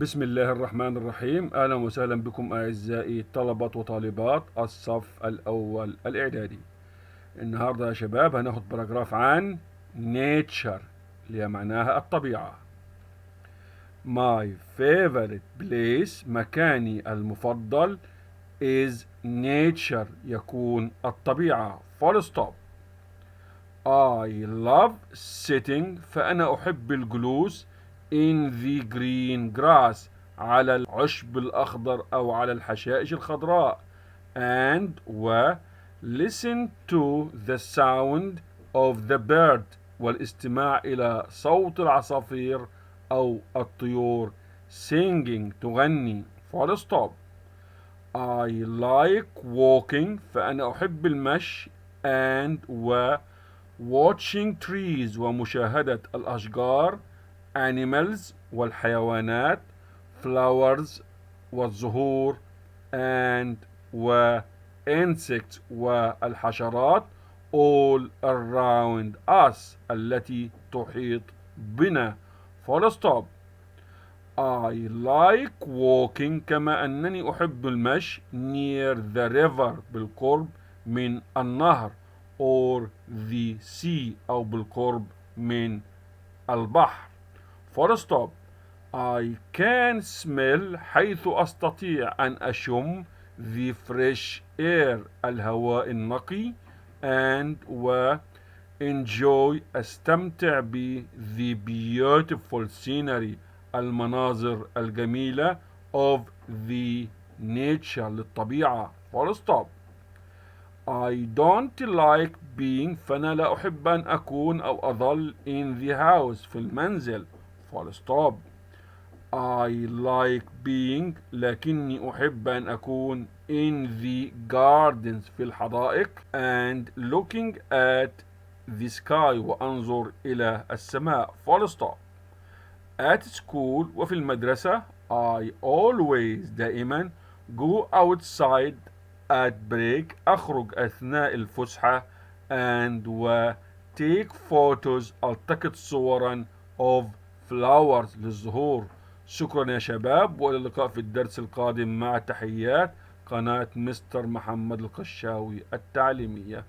بسم الله الرحمن الرحيم. أهلا وسهلا بكم أعزائي طلبة وطالبات الصف الأول الإعدادي. النهاردة يا شباب هناخد باراجراف عن nature اللي هي معناها الطبيعة. My favorite place مكاني المفضل is nature يكون الطبيعة full stop. I love sitting فأنا أحب الجلوس in the green grass على العشب الأخضر أو على الحشائش الخضراء and listen to the sound of the bird والاستماع إلى صوت العصافير أو الطيور singing تغني full stop. I like walking فأنا أحب المشي and watching trees ومشاهدة الأشجار animals والحيوانات flowers والزهور and insects والحشرات all around us التي تحيط بنا full stop. I like walking كما أنني أحب المشي near the river بالقرب من النهر or the sea أو بالقرب من البحر full stop. I can smell حيث أستطيع أن أشم the fresh air الهواء النقي and enjoy أستمتع ب the beautiful scenery المناظر الجميلة of the nature للطبيعة full stop. I don't like being فأنا لا أحب أن أكون أو أظل in the house في المنزل full stop. I like being لكني أحب أن أكون in the gardens في الحدائق and looking at the sky وأنظر إلى السماء full stop. At school وفي المدرسة I always دائما go outside at break أخرج أثناء الفسحة and take photos ألتقط صورا of flowers للزهور. شكرا يا شباب، وإلى اللقاء في الدرس القادم مع تحيات قناة مستر محمد القشاوي التعليمية.